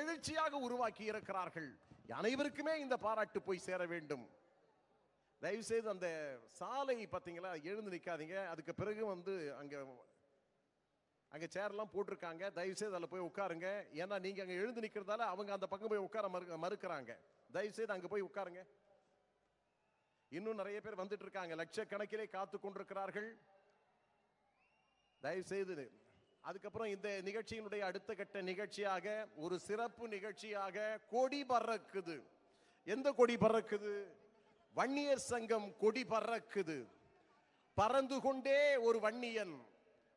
எழுச்சியாக உருவாக்கி இருக்கிறார்கள். அனைவருக்குமே இந்த பாராட்டு போய் சேர வேண்டும். தயவு செய்து அந்த சாலை பார்த்தீங்களா, எழுந்து நிற்காதீங்க. அதுக்கு பிறகு அங்க சேர்லாம் போட்டிருக்காங்க. தயவு செய்து அதில் போய் உட்காருங்க. ஏன்னா நீங்க அங்க எழுந்து நிற்கிறதால அவங்க அந்த பக்கம் போய் உட்கார மறுக்கிறாங்க. தயவு செய்து அங்க போய் உட்காருங்க. இன்னும் நிறைய பேர் வந்துட்டு இருக்காங்க. லட்சக்கணக்கிலே காத்து கொண்டிருக்கிறார்கள். தயவு செய்து அதுக்கப்புறம் இந்த நிகழ்ச்சியினுடைய அடுத்த கட்ட நிகழ்ச்சியாக ஒரு சிறப்பு நிகழ்ச்சியாக கொடி பறக்குது. எந்த கொடி பறக்குது? வன்னியர் சங்கம் கொடி பறக்குது. பறந்து கொண்டே ஒரு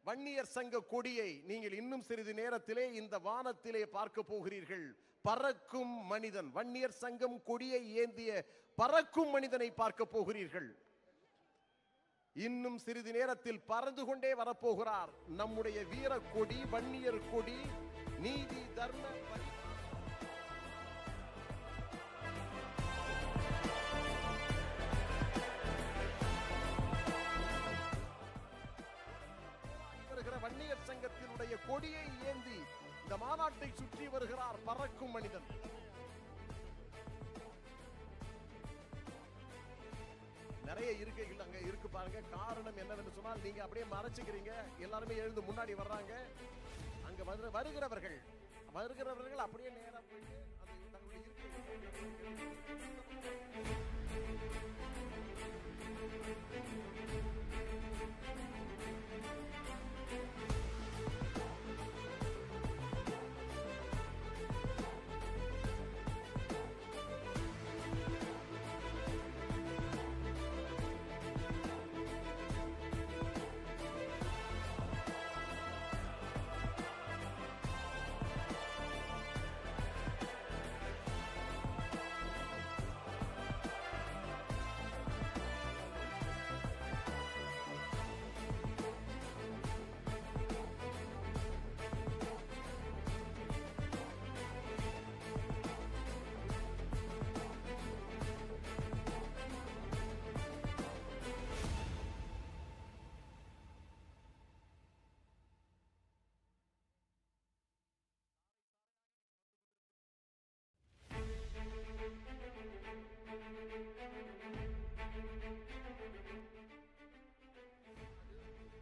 வன்னியர் சங்க கொடியை நீங்கள் இன்னும் சிறிது நேரத்திலே இந்த வானத்திலே பார்க்க போகிறீர்கள். பறக்கும் மனிதன், வன்னியர் சங்கம் கொடியை ஏந்திய பறக்கும் மனிதனை பார்க்க போகிறீர்கள். இன்னும் சிறிது நேரத்தில் பறந்து கொண்டே வரப்போகிறார் நம்முடைய வீர கொடி, வன்னியர் கொடி. நீதி தர்ம வன்னியர் சங்கத்தினுடைய கொடியை ஏந்தி இந்த மாநாட்டை சுற்றி வருகிறார் பறக்கும் மனிதன். நிறைய இருக்கைகள் அங்க இருக்கு பாருங்க. காரணம் என்னவென்று சொன்னால், நீங்க அப்படியே மறைச்சுக்கிறீங்க. எல்லாருமே எழுந்து முன்னாடி வர்றாங்க. அங்க வருகிறவர்கள் அப்படியே நேரா போயிட்டு தங்களுடைய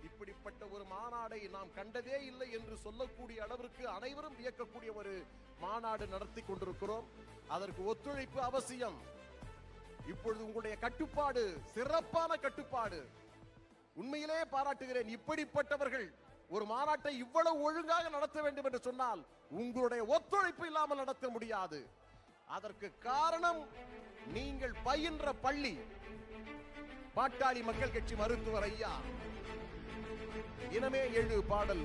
இப்படிப்பட்ட ஒரு மாநாடை நாம் கண்டதே இல்லை என்று சொல்லக்கூடிய அளவிற்கு அனைவரும் வியக்கக்கூடிய ஒரு மாநாடு நடத்தி கொண்டிருக்கிறோம். அதற்கு ஒத்துழைப்பு அவசியம். இப்பொழுது உங்களுடைய கட்டுப்பாடு சிறப்பான கட்டுப்பாடு. உண்மையிலே பாராட்டுகிறேன். இப்படிப்பட்டவர்கள் ஒரு மாநாட்டை இவ்வளவு ஒழுங்காக நடத்த வேண்டும் என்று சொன்னால் உங்களுடைய ஒத்துழைப்பு இல்லாமல் நடத்த முடியாது. அதற்கு காரணம் நீங்கள் பயின்ற பள்ளி. பாட்டாளி மக்கள் கட்சி மருத்துவர் ஐயா இனமே எழு பாடல்.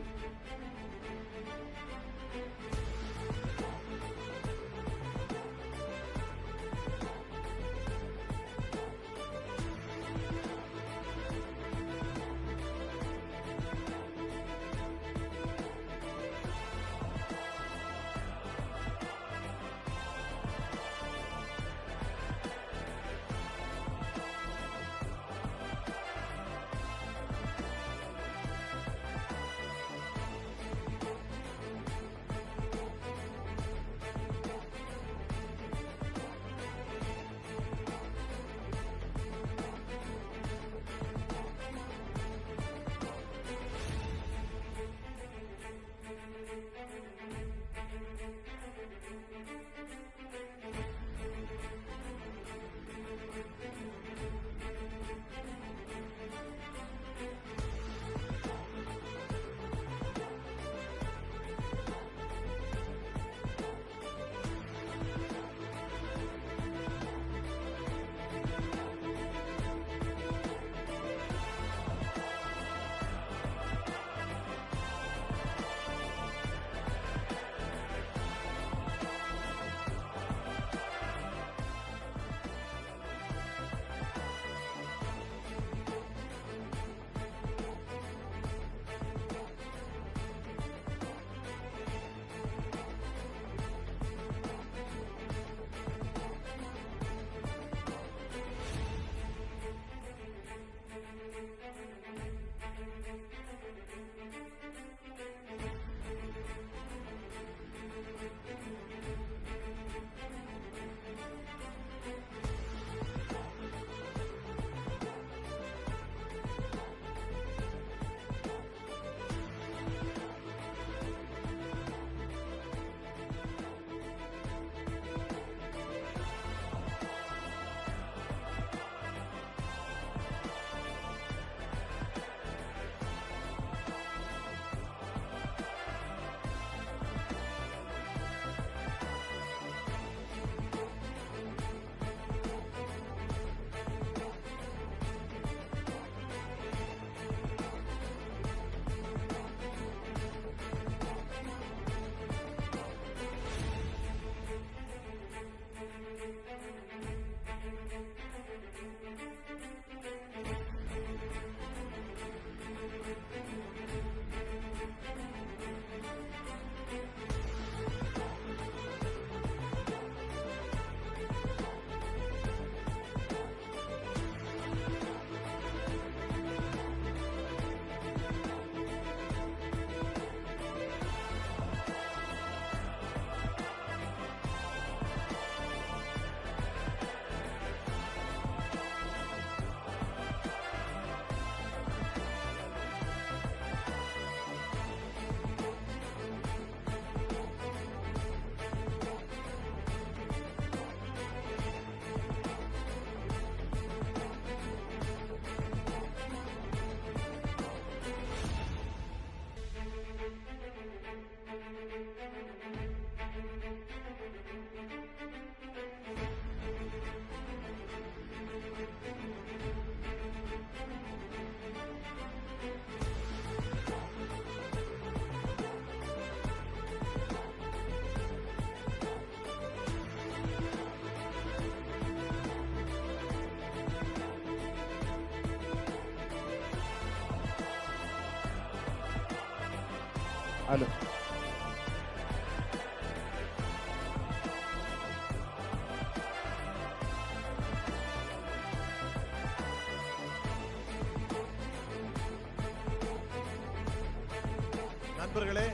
நண்பர்களே,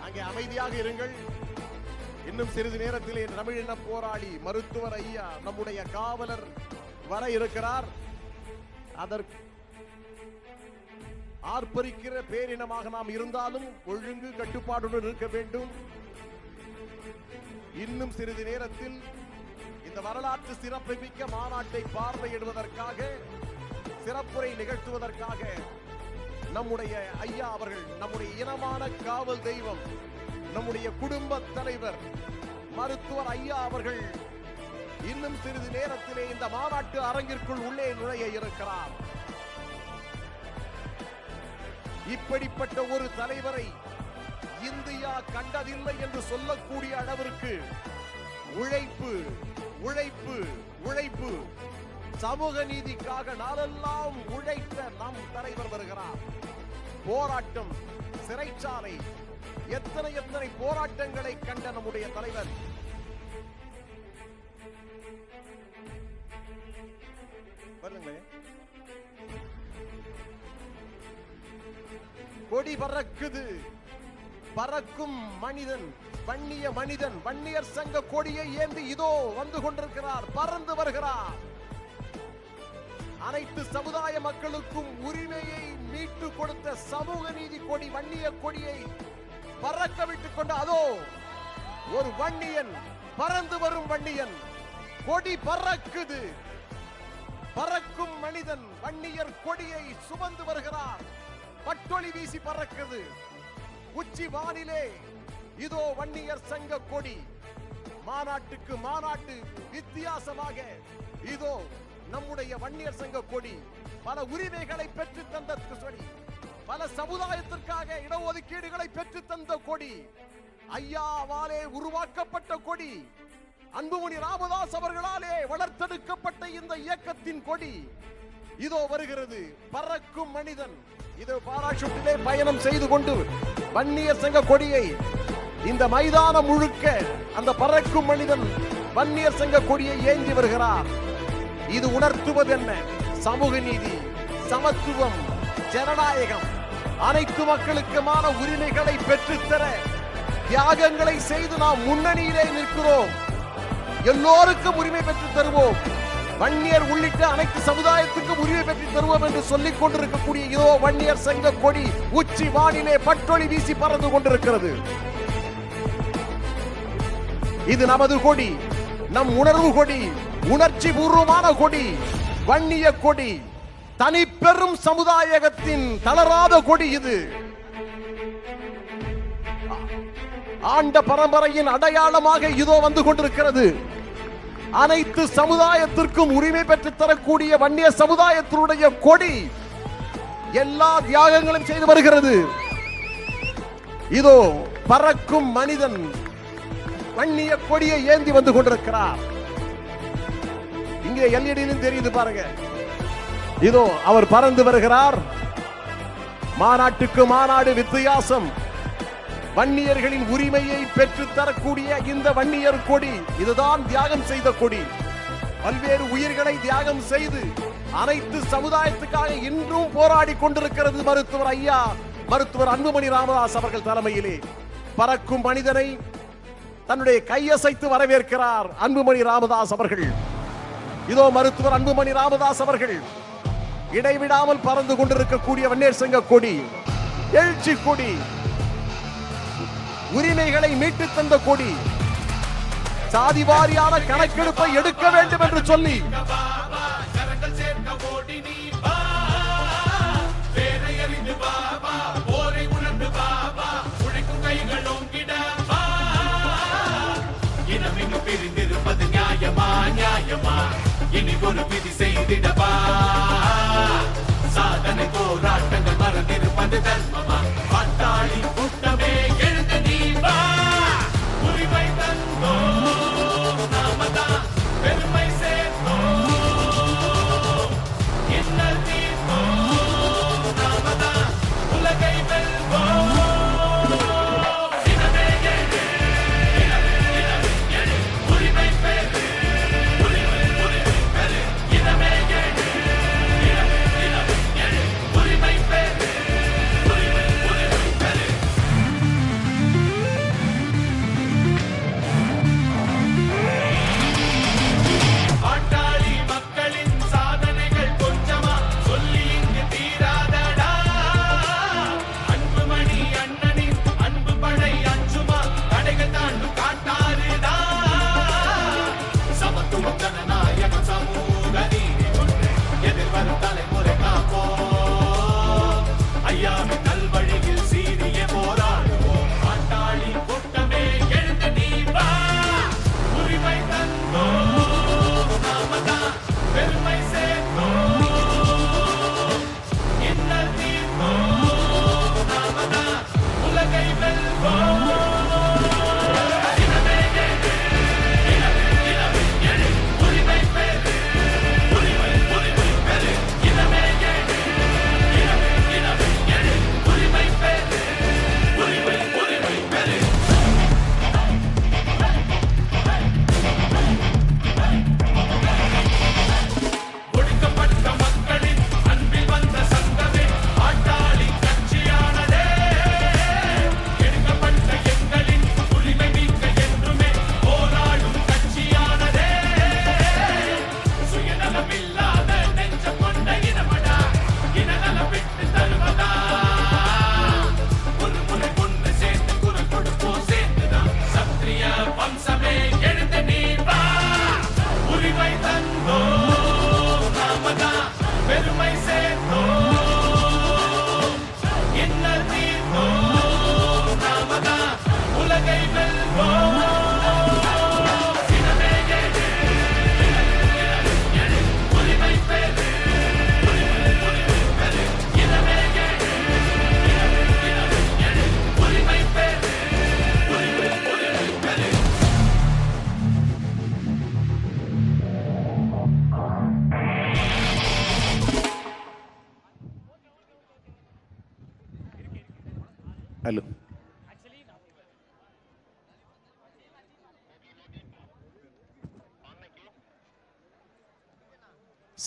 அங்கே அமைதியாக இருங்கள். இன்னும் சிறிது நேரத்திலே தமிழின போராளி மருத்துவர் ஐயா நம்முடைய காவலர் வர இருக்கிறார். அதற்கு ஆர்ப்பரிக்கிற பேரினமாக நாம் இருந்தாலும் ஒழுங்கு கட்டுப்பாடுடன் இருக்க வேண்டும். இன்னும் சிறிது நேரத்தில் இந்த வரலாற்று சிறப்புமிக்க மாநாட்டை பார்வையிடுவதற்காக, சிறப்புரை நிகழ்த்துவதற்காக நம்முடைய ஐயா அவர்கள், நம்முடைய இனமான காவல் தெய்வம், நம்முடைய குடும்ப தலைவர் மருத்துவர் ஐயா அவர்கள் இன்னும் சிறிது நேரத்திலே இந்த மாநாட்டு அரங்கிற்குள் உள்ளே நுழைய இருக்கிறார். இப்படிப்பட்ட ஒரு தலைவரை இந்தியா கண்டதில்லை என்று சொல்லக்கூடிய அளவிற்கு உழைப்பு உழைப்பு உழைப்பு, சமூக நீதிக்காக நாளெல்லாம் உழைத்த நம் தலைவர் வருகிறார். போராட்டம், சிறைச்சாலை, எத்தனை எத்தனை போராட்டங்களை கண்ட நம்முடைய தலைவர். கொடி பறக்குது, பறக்கும் மனிதன், வன்னிய மனிதன், வன்னியர் சங்க கொடியை ஏந்தி இதோ வந்து கொண்டிருக்கிறார், பறந்து வருகிறார். அனைத்து சமுதாய மக்களுக்கும் உரிமையை மீட்டு கொடுத்த சமூக நீதி கொடி, வன்னிய கொடியை பறக்க விட்டுக் கொண்டு அதோ ஒரு வன்னியன், பறந்து வரும் வன்னியன், கொடி பறக்குது, பறக்கும் மனிதன் வன்னியர் கொடியை சுமந்து வருகிறார். பட்டொளி வீசி பறக்குது உச்சி வானிலே. இதோ வன்னியர் சங்க கொடி. மாநாட்டுக்கு மாநாட்டு வித்தியாசமாக இதோ நம்முடைய வன்னியர் சங்க கொடி பல உரிமைகளை பெற்று தந்த கொடி, பல சமுதாயத்திற்காக இடஒதுக்கீடுகளை பெற்று தந்த கொடி, ஐயாவாலே உருவாக்கப்பட்ட கொடி, அன்புமணி ராமதாஸ் அவர்களாலே வளர்த்தெடுக்கப்பட்ட இந்த இயக்கத்தின் கொடி இதோ வருகிறது. பறக்கும் மனிதன் இதோ பாராசூட்டிலே பயணம் செய்து கொண்டு வன்னியர் சங்க கொடியை இந்த மைதானம் முழுக்க அந்த பறக்கும் மனிதன் வன்னியர் சங்க கொடியை ஏந்தி வருகிறார். இது உணர்த்துவது என்ன? சமூக நீதி, சமத்துவம், ஜனநாயகம், அனைத்து மக்களுக்குமான உரிமைகளை பெற்றுத்தர தியாகங்களை செய்து நாம் முன்னணியிலே நிற்கிறோம். எல்லோருக்கும் உரிமை பெற்று தருவோம், வன்னியர் உள்ளிட்ட அனைத்து சமுதாயத்துக்கும் உரிமை பெற்று தருவோம் என்று சொல்லிக் கொண்டிருக்கக்கூடிய இதோ வன்னியர் சங்க கொடி உச்சி வானிலே பட்டொளி வீசி பறந்து கொண்டிருக்கிறது. இது நமது கொடி, நம் உணர்வு கொடி, உணர்ச்சி பூர்வமான கொடி, வன்னிய கொடி, தனி பெரும் சமுதாயத்தின் தளராத கொடி. இது ஆண்ட பரம்பரையின் அடையாளமாக இதோ வந்து கொண்டிருக்கிறது. அனைத்து சமுதாயத்திற்கும் உரிமை பெற்று தரக்கூடிய வன்னிய சமுதாயத்தினுடைய கொடி எல்லா தியாகங்களும் செய்து வருகிறது. இதோ பறக்கும் மனிதன் வன்னிய கொடியை ஏந்தி வந்து கொண்டிருக்கிறார். இங்கே எல்இடியிலும் தெரியுது பாருங்க. இதோ அவர் பறந்து வருகிறார். மாநாட்டுக்கு மாநாடு வித்தியாசம். வன்னியர்களின் உரிமையை பெற்று தரக்கூடிய இந்த வன்னியர் கொடி இதுதான் தியாகம் செய்த கொடி. பல்வேறு உயிர்களை தியாகம் செய்து அனைத்து சமுதாயத்துக்காக இன்றும் போராடி கொண்டிருக்கிறது மருத்துவர் ஐயா, மருத்துவர் அன்புமணி ராமதாஸ் அவர்கள் தலைமையிலே. பறக்கும் மனிதனை தன்னுடைய கையசைத்து வரவேற்கிறார் அன்புமணி ராமதாஸ் அவர்கள். இதோ மருத்துவர் அன்புமணி ராமதாஸ் அவர்கள் இடைவிடாமல் பறந்து கொண்டிருக்கக்கூடிய வன்னியர் சங்க கொடி, எழுச்சி கொடி, உரிமைகளை மீட்டு தந்த கொடி, சாதிவாரியான கணக்கெடுப்பை எடுக்க வேண்டும் என்று சொல்லி பிரிந்திருப்பது நியாயமா நியாயமா, இனி ஒரு விதி செய்திடவா, சாதனை போராட்டங்கள் மறந்திருப்பது தர்மமா, பாட்டாளி கூட்டமே எழுந்து நீ வா, உரிமை தந்தோ நாமதான் பெருமை சேர்த்தோ, இன்னல் தீர்த்தோ நாமதான் உலகை வெல்வோம்.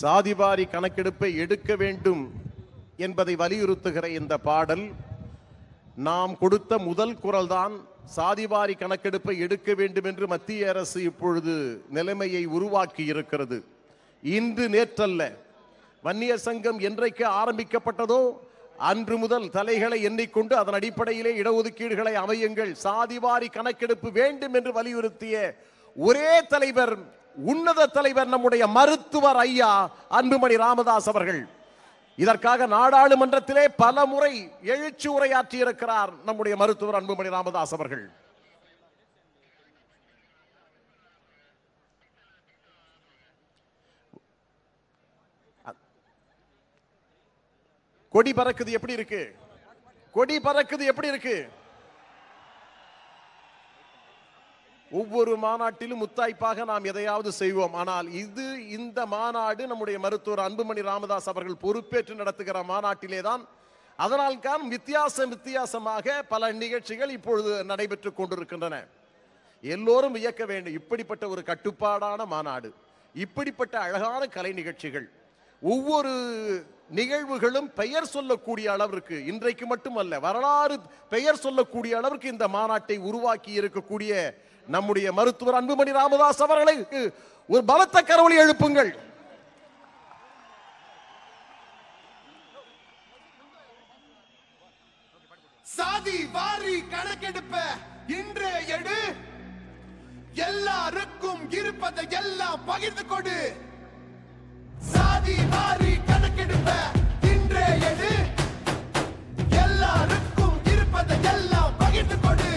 சாதிவாரி கணக்கெடுப்பை எடுக்க வேண்டும் என்பதை வலியுறுத்துகிற இந்த பாடல் நாம் கொடுத்த முதல் குரல் தான். சாதிவாரி கணக்கெடுப்பை எடுக்க வேண்டும் என்று மத்திய அரசு இப்பொழுது நிலைமையை உருவாக்கி இருக்கிறது. இன்று நேற்றல்ல, வன்னியர் சங்கம் என்றைக்கு ஆரம்பிக்கப்பட்டதோ அன்று முதல் தலைகளை எண்ணிக்கொண்டு அதன் அடிப்படையிலே இடஒதுக்கீடுகளை அமையுங்கள், சாதிவாரி கணக்கெடுப்பு வேண்டும் என்று வலியுறுத்திய ஒரே தலைவர், உன்னத தலைவர் நம்முடைய மருத்துவர் ஐயா அன்புமணி ராமதாஸ் அவர்கள். இதற்காக நாடாளுமன்றத்திலே பல முறை எழுச்சி உரையாற்றி இருக்கிறார் நம்முடைய மருத்துவர் அன்புமணி ராமதாஸ் அவர்கள். கொடி பறக்குது எப்படி இருக்கு? கொடி பறக்குது எப்படி இருக்கு? ஒவ்வொரு மாநாட்டிலும் முத்தாய்ப்பாக நாம் எதையாவது செய்வோம். ஆனால் இந்த மாநாடு நம்முடைய மருத்துவர் அன்புமணி ராமதாஸ் அவர்கள் பொறுப்பேற்று நடத்துகிற மாநாட்டிலே தான். அதனால் தான் வித்தியாசமாக பல நிகழ்ச்சிகள் இப்பொழுது நடைபெற்றுக் கொண்டிருக்கின்றன. எல்லோரும் வியக்க வேண்டும். இப்படிப்பட்ட ஒரு கட்டுப்பாடான மாநாடு, இப்படிப்பட்ட அழகான கலை நிகழ்ச்சிகள், ஒவ்வொரு நிகழ்வுகளும் பெயர் சொல்லக்கூடிய அளவிற்கு, இன்றைக்கு மட்டுமல்ல வரலாறு பெயர் சொல்லக்கூடிய அளவிற்கு இந்த மாநாட்டை உருவாக்கி இருக்கக்கூடிய நம்முடைய மருத்துவர் அன்புமணி ராமதாஸ் அவர்களுக்கு ஒரு பலத்த கரவொலி எழுப்புங்கள். சாதி வாரி கணக்கெடுப்ப இன்றே எடு, எல்லாருக்கும் இருப்பதை எல்லாம் பகிர்ந்து கொடு. சாதி வாரி கணக்கெடுப்ப இன்றே எடு, எல்லாருக்கும் இருப்பதை எல்லாம் பகிர்ந்து கொடு.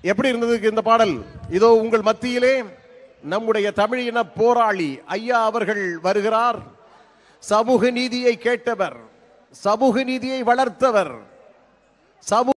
எப்படி இருந்தது இந்த பாடல்? இதோ உங்கள் மத்தியிலே நம்முடைய தமிழ் இன போராளி ஐயா அவர்கள் வருகிறார். சமூக நீதியை கேட்டவர், சமூக நீதியை வளர்த்தவர், சமூக